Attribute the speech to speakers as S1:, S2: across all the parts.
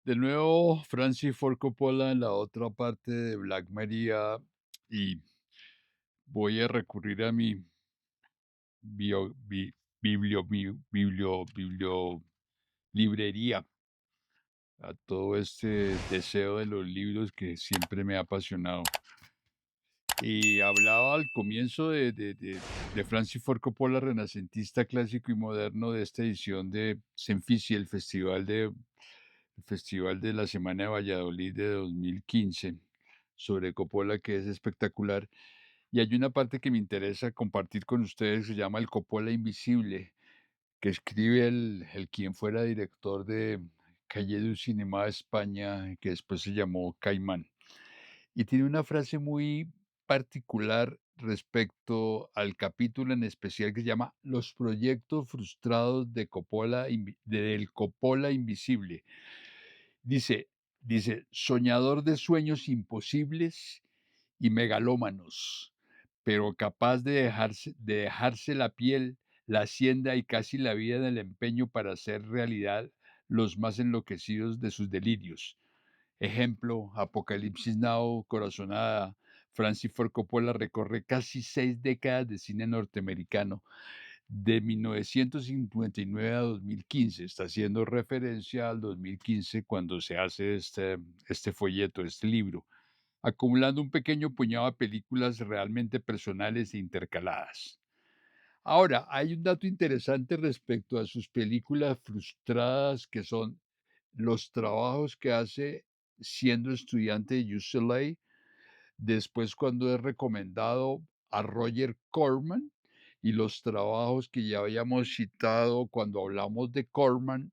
S1: De nuevo, Francis Ford Coppola en la otra parte de Black Maria y voy a recurrir a mi bio bi librería, a todo este deseo de los libros que siempre me ha apasionado. Y hablaba al comienzo de Francis Ford Coppola, renacentista, clásico y moderno, de esta edición de Senfisi, el Festival de la Semana de Valladolid de 2015, sobre Coppola, que es espectacular. Y hay una parte que me interesa compartir con ustedes, se llama El Coppola Invisible, que escribe el quien fuera director de Calle du Cinema de España, que después se llamó Caimán. Y tiene una frase muy particular respecto al capítulo en especial que se llama Los proyectos frustrados de del Coppola Invisible. Dice, soñador de sueños imposibles y megalómanos, pero capaz de dejarse la piel, la hacienda y casi la vida en el empeño para hacer realidad los más enloquecidos de sus delirios. Ejemplo, Apocalipsis Now, Corazonada. Francis Ford Coppola recorre casi 6 décadas de cine norteamericano, de 1959 a 2015. Está haciendo referencia al 2015 cuando se hace este folleto, este libro, acumulando un pequeño puñado de películas realmente personales e intercaladas. Ahora, hay un dato interesante respecto a sus películas frustradas, que son los trabajos que hace siendo estudiante de UCLA, después cuando es recomendado a Roger Corman, y los trabajos que ya habíamos citado cuando hablamos de Corman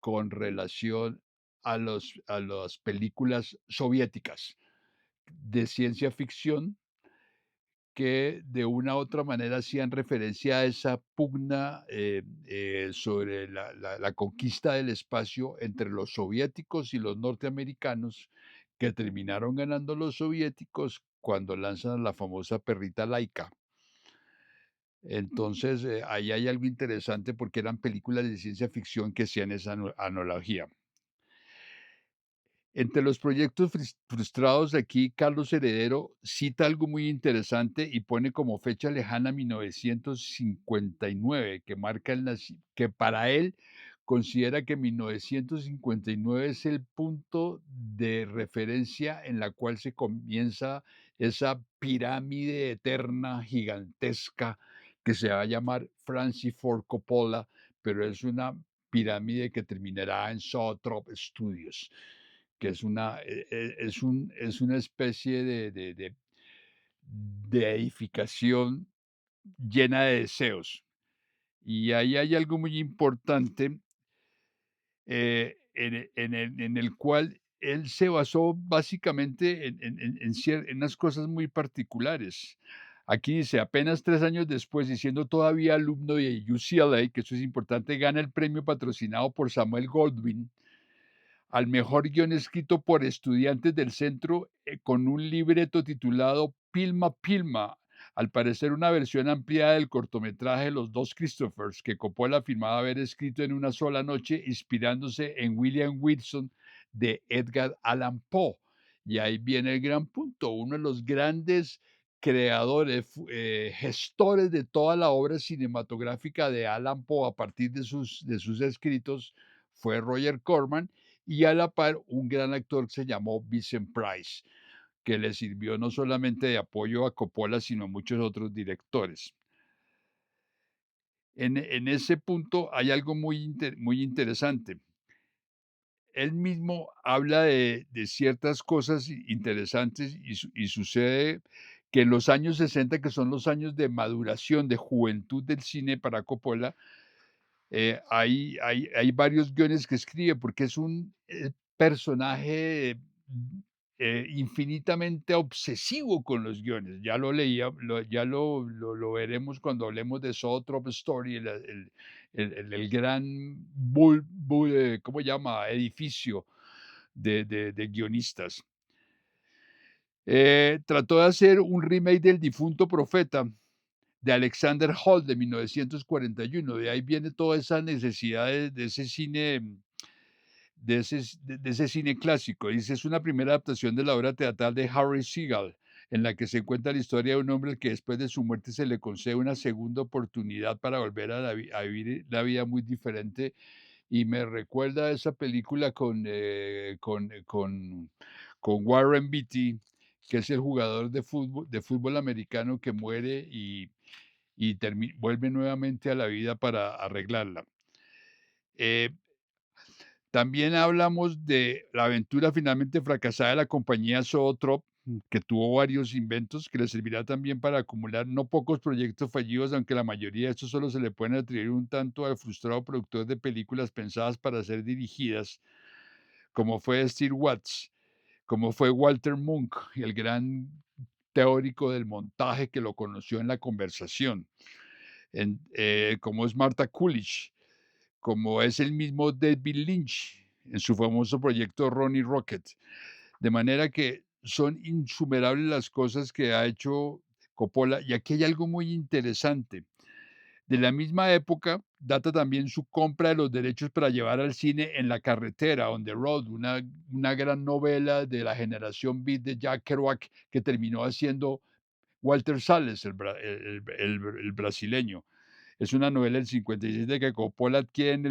S1: con relación a las películas soviéticas de ciencia ficción, que de una u otra manera hacían referencia a esa pugna sobre la conquista del espacio entre los soviéticos y los norteamericanos, que terminaron ganando los soviéticos cuando lanzan la famosa perrita Laika. Entonces, ahí hay algo interesante porque eran películas de ciencia ficción que hacían esa analogía. Entre los proyectos frustrados aquí, Carlos Heredero cita algo muy interesante y pone como fecha lejana 1959, que marca que para él considera que 1959 es el punto de referencia en la cual se comienza esa pirámide eterna, gigantesca, que se va a llamar Francis Ford Coppola, pero es una pirámide que terminará en Zoetrope Studios, que es es una especie de edificación llena de deseos. Y ahí hay algo muy importante, en el cual él se basó básicamente en unas cosas muy particulares. Aquí dice, apenas 3 años después, y siendo todavía alumno de UCLA, que eso es importante, gana el premio patrocinado por Samuel Goldwyn al mejor guión escrito por estudiantes del centro, con un libreto titulado Pilma Pilma, al parecer una versión ampliada del cortometraje Los dos Christophers, que Coppola afirmaba haber escrito en una sola noche, inspirándose en William Wilson de Edgar Allan Poe. Y ahí viene el gran punto, uno de los grandes creadores, gestores de toda la obra cinematográfica de Allan Poe a partir de sus escritos, fue Roger Corman, y a la par un gran actor que se llamó Vincent Price, que le sirvió no solamente de apoyo a Coppola, sino a muchos otros directores. En ese punto hay algo muy interesante. Él mismo habla de ciertas cosas interesantes y sucede que en los años 60, que son los años de maduración, de juventud del cine para Coppola, hay varios guiones que escribe, porque es un personaje infinitamente obsesivo con los guiones. Ya lo leía, ya lo veremos cuando hablemos de Zoetrope Story, el gran ¿cómo se llama? Edificio de guionistas. Trató de hacer un remake del difunto Profeta, de Alexander Holt, de 1941. De ahí viene toda esa necesidad de ese cine de ese cine clásico. Dice, es una primera adaptación de la obra teatral de Harry Segal, en la que se cuenta la historia de un hombre al que después de su muerte se le concede una segunda oportunidad para volver a vivir la vida muy diferente. Y me recuerda a esa película con Warren Beatty, que es el jugador de fútbol americano que muere y vuelve nuevamente a la vida para arreglarla. Eh, También hablamos de la aventura finalmente fracasada de la compañía Zoetrope, que tuvo varios inventos que le servirá también para acumular no pocos proyectos fallidos, aunque la mayoría de estos solo se le pueden atribuir un tanto al frustrado productor de películas pensadas para ser dirigidas, como fue Steve Watts, como fue Walter Munk, el gran teórico del montaje que lo conoció en La Conversación, como es Martha Coolidge, como es el mismo David Lynch en su famoso proyecto Ronnie Rocket. De manera que son insuperables las cosas que ha hecho Coppola. Y aquí hay algo muy interesante. De la misma época data también su compra de los derechos para llevar al cine En la carretera, On the Road, una gran novela de la generación beat de Jack Kerouac que terminó haciendo Walter Salles, el brasileño. Es una novela del 56 de que Coppola adquiere en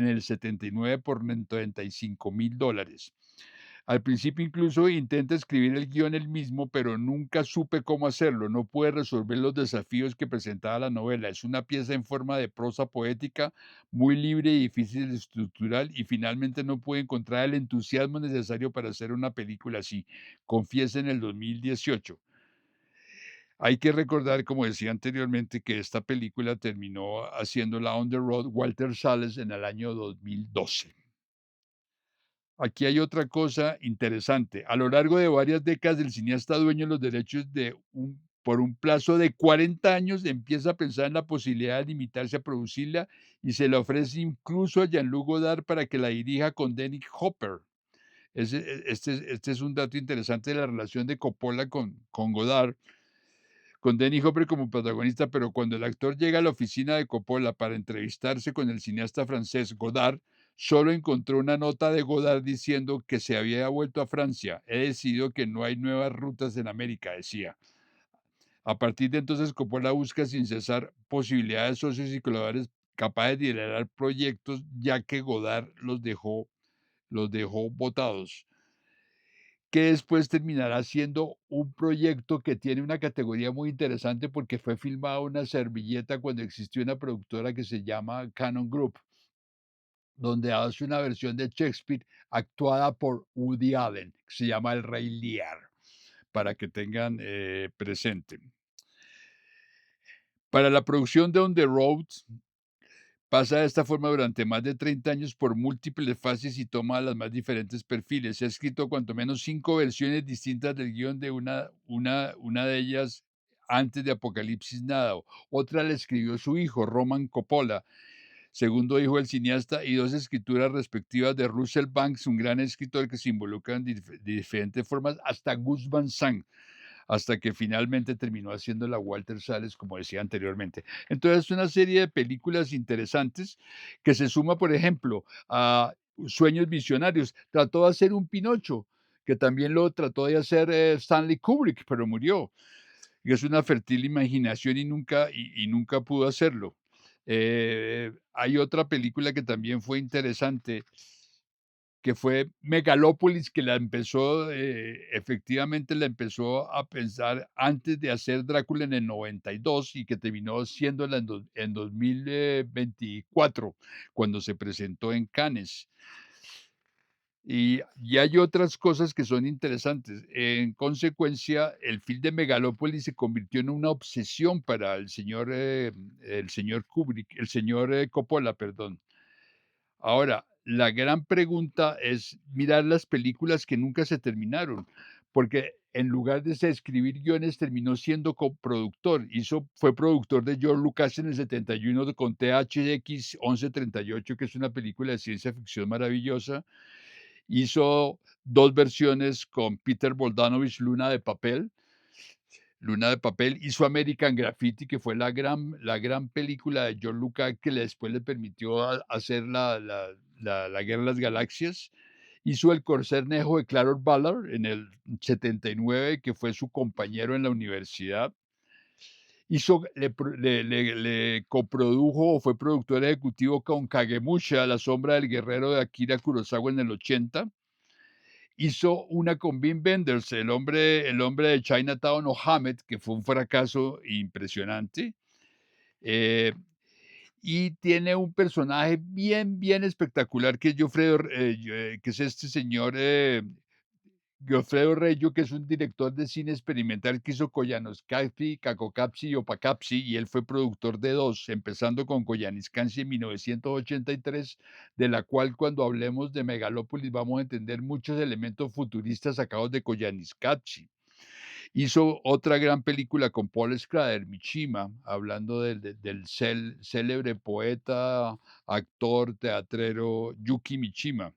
S1: el 79 por $95,000. Al principio incluso intenta escribir el guión él mismo, pero nunca supe cómo hacerlo. No pude resolver los desafíos que presentaba la novela. Es una pieza en forma de prosa poética, muy libre y difícil de estructurar, y finalmente no pude encontrar el entusiasmo necesario para hacer una película así. Confiesa en el 2018. Hay que recordar, como decía anteriormente, que esta película terminó haciéndola On the Road Walter Salles en el año 2012. Aquí hay otra cosa interesante. A lo largo de varias décadas, el cineasta dueño de los derechos por un plazo de 40 años empieza a pensar en la posibilidad de limitarse a producirla y se le ofrece incluso a Jean-Luc Godard para que la dirija con Dennis Hopper. Este es un dato interesante de la relación de Coppola con Godard, con Dennis Hopper como protagonista, pero cuando el actor llega a la oficina de Coppola para entrevistarse con el cineasta francés Godard, solo encontró una nota de Godard diciendo que se había vuelto a Francia. He decidido que no hay nuevas rutas en América, decía. A partir de entonces, Coppola busca sin cesar posibilidades de socios y colaboradores capaces de liderar proyectos, ya que Godard los dejó botados, que después terminará siendo un proyecto que tiene una categoría muy interesante porque fue filmada una servilleta cuando existió una productora que se llama Canon Group, donde hace una versión de Shakespeare actuada por Woody Allen, que se llama El Rey Lear, para que tengan presente. Para la producción de On the Road, pasa de esta forma durante más de 30 años por múltiples fases y toma las más diferentes perfiles. Se ha escrito cuanto menos 5 versiones distintas del guión de una de ellas antes de Apocalipsis Now. Otra la escribió su hijo, Roman Coppola, segundo hijo del cineasta, y dos escrituras respectivas de Russell Banks, un gran escritor que se involucra en de diferentes formas, hasta Gus Van Sant, hasta que finalmente terminó haciendo la Walter Salles, como decía anteriormente. Entonces, es una serie de películas interesantes que se suma, por ejemplo, a Sueños Visionarios. Trató de hacer un Pinocho, que también lo trató de hacer Stanley Kubrick, pero murió. Y es una fértil imaginación y nunca pudo hacerlo. Hay otra película que también fue interesante, que fue Megalópolis, que efectivamente la empezó a pensar antes de hacer Drácula en el 92 y que terminó siéndola en 2024, cuando se presentó en Cannes. Y hay otras cosas que son interesantes. En consecuencia, el film de Megalópolis se convirtió en una obsesión para el señor Kubrick, el señor Coppola, perdón. Ahora, la gran pregunta es mirar las películas que nunca se terminaron, porque en lugar de escribir guiones, terminó siendo coproductor. Fue productor de George Lucas en el 71 con THX 1138, que es una película de ciencia ficción maravillosa. Hizo dos versiones con Peter Bogdanovich, Luna de Papel, hizo American Graffiti, que fue la gran película de George Lucas que después le permitió hacer la Guerra de las Galaxias. Hizo El corcenejo de Clarence Ballard en el 79, que fue su compañero en la universidad. Hizo le pro le coprodujo o fue productor ejecutivo con Kagemusha, La sombra del guerrero de Akira Kurosawa en el 80. Hizo una con Wim Wenders, el hombre de Chinatown o Hammett, que fue un fracaso impresionante. Eh, y tiene un personaje bien, bien espectacular que es que es este señor, Goffredo Reggio, que es un director de cine experimental que hizo Colonoscopy, Cacocapsi y Opacapsi, y él fue productor de 2, empezando con Koyaanisqatsi en 1983, de la cual, cuando hablemos de Megalópolis, vamos a entender muchos elementos futuristas sacados de Koyaanisqatsi. Hizo otra gran película con Paul Schrader, Mishima, hablando del célebre poeta, actor, teatrero Yuki Mishima.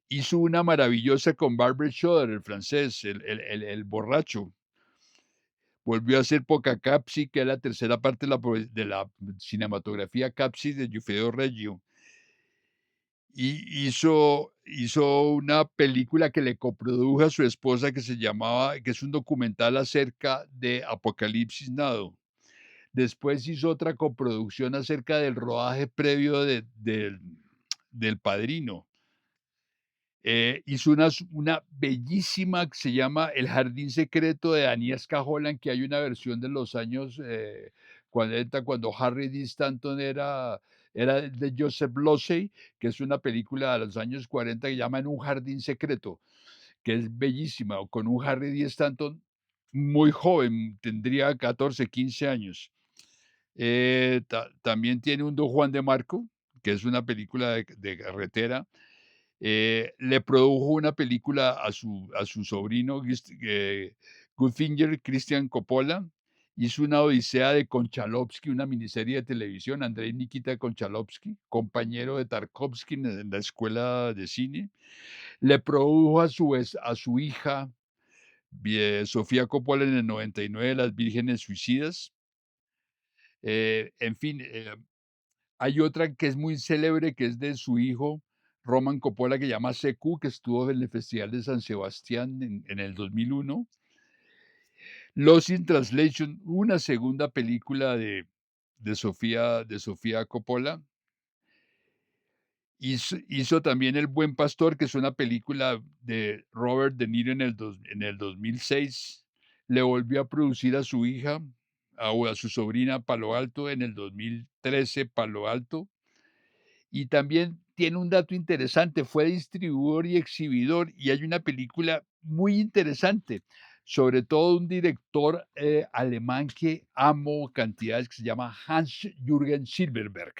S1: Hizo una maravillosa con Barbara Schroeder, el francés, el borracho. Volvió a hacer Capsi, que es la tercera parte de la cinematografía Capsi de Giuffredo Reggio. Y hizo una película que le coprodujo a su esposa, que es un documental acerca de Apocalipsis Now. Después hizo otra coproducción acerca del rodaje previo del Padrino. Hizo una bellísima que se llama El jardín secreto de Agnieszka Holland, que hay una versión de los años 40, cuando Harry D. Stanton era de Joseph Losey, que es una película de los años 40 que llaman Un jardín secreto, que es bellísima, con un Harry D. Stanton muy joven, tendría 14, 15 años. También tiene un Don Juan de Marco, que es una película de carretera. Le produjo una película a su sobrino, Goldfinger, Christian Coppola. Hizo una odisea de Konchalovsky, una miniserie de televisión, Andrei Nikita Konchalovsky, compañero de Tarkovsky en la escuela de cine. Le produjo a su hija, Sofía Coppola, en el 99, Las Vírgenes Suicidas. En fin, hay otra que es muy célebre, que es de su hijo, Roman Coppola, que se llama CQ, que estuvo en el Festival de San Sebastián en el 2001. Lost in Translation, una segunda película de Sofía Coppola. Hizo también El buen pastor, que es una película de Robert De Niro en el 2006. Le volvió a producir a su hija, o a su sobrina Palo Alto, en el 2013, Palo Alto. Y también tiene un dato interesante, fue distribuidor y exhibidor, y hay una película muy interesante, sobre todo un director, alemán que amo cantidades, que se llama Hans-Jürgen Silberberg.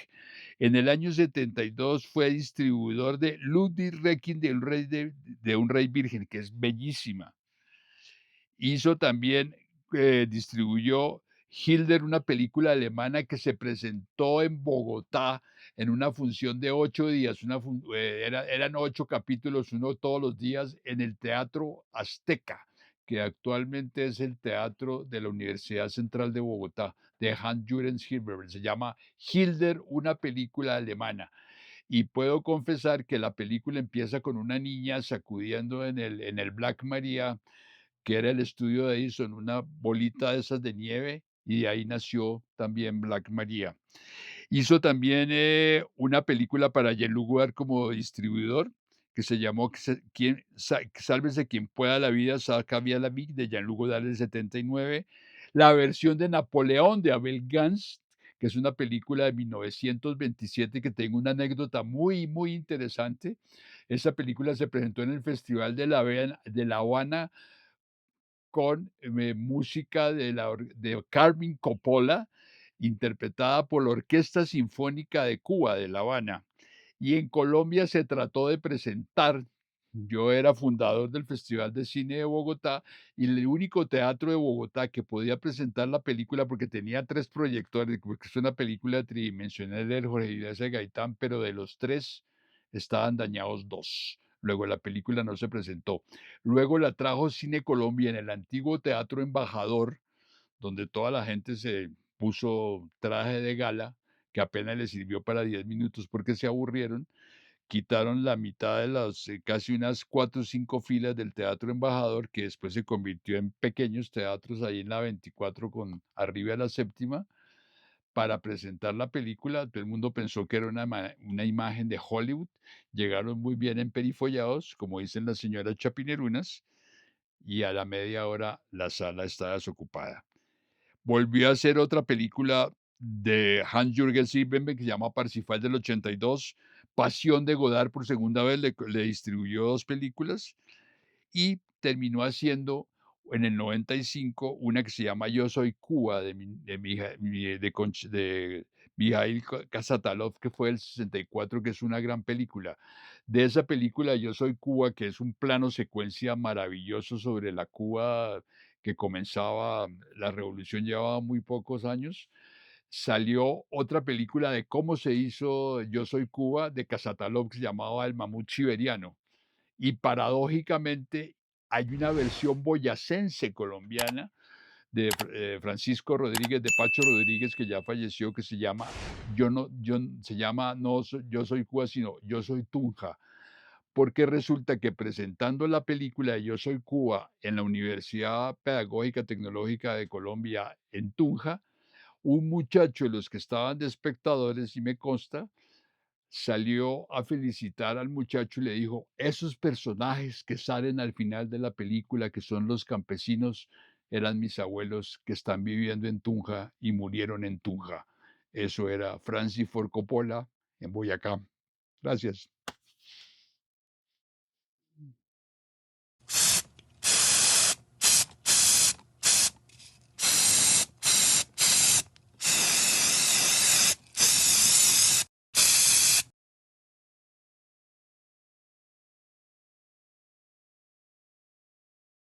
S1: En el año 72 fue distribuidor de Ludwig Requiem de un rey virgen, que es bellísima. Distribuyó Hilder, una película alemana que se presentó en Bogotá en una función de 8 días, eran 8 capítulos, uno todos los días, en el Teatro Azteca, que actualmente es el teatro de la Universidad Central de Bogotá, de Hans-Jürgen Hilberberg. Se llama Hilder, una película alemana. Y puedo confesar que la película empieza con una niña sacudiendo en el Black Maria, que era el estudio de Edison, una bolita de esas de nieve, y de ahí nació también Black Maria. Hizo también una película para Jean-Luc Godard como distribuidor, que se llamó Sálvese quien pueda la vida, saca vía la vida, de Jean-Luc Godard del 79. La versión de Napoleón de Abel Gance, que es una película de 1927, que tengo una anécdota muy, muy interesante. Esa película se presentó en el Festival de La Habana con música de Carmine Coppola, interpretada por la Orquesta Sinfónica de Cuba, de La Habana. Y en Colombia se trató de presentar. Yo era fundador del Festival de Cine de Bogotá, y el único teatro de Bogotá que podía presentar la película, porque tenía 3 proyectores, porque es una película tridimensional de Jorge Ignacio Gaitán, pero de los 3 estaban dañados 2. Luego la película no se presentó. Luego la trajo Cine Colombia en el antiguo Teatro Embajador, donde toda la gente se puso traje de gala, que apenas les sirvió para 10 minutos porque se aburrieron. quitaron la mitad de las, casi unas 4 o 5 filas del Teatro Embajador, que después se convirtió en pequeños teatros ahí en la 24 con arriba de la séptima, para presentar la película. Todo el mundo pensó que era una imagen de Hollywood. Llegaron muy bien emperifollados, como dicen las señoras chapinerunas, y a la media hora la sala estaba desocupada. Volvió a hacer otra película de Hans-Jürgen Siebenbeck que se llama Parsifal del 82. Pasión de Godard por segunda vez le distribuyó 2 películas y terminó haciendo en el 95 una que se llama Yo soy Cuba de Mijail Kasatalov, que fue el 64, que es una gran película. De esa película Yo soy Cuba, que es un plano secuencia maravilloso sobre la Cuba que comenzaba, la revolución llevaba muy pocos años, salió otra película de cómo se hizo Yo soy Cuba de Kasatalov que se llamaba El mamut siberiano. Y paradójicamente hay una versión boyacense colombiana de Francisco Rodríguez, de Pacho Rodríguez, que ya falleció, que se llama se llama Yo soy Cuba, sino Yo soy Tunja, porque resulta que presentando la película de Yo soy Cuba en la Universidad Pedagógica Tecnológica de Colombia en Tunja, un muchacho de los que estaban de espectadores, y me consta, salió a felicitar al muchacho y le dijo: "Esos personajes que salen al final de la película, que son los campesinos, eran mis abuelos que están viviendo en Tunja y murieron en Tunja". Eso era Francis Ford Coppola en Boyacá. Gracias.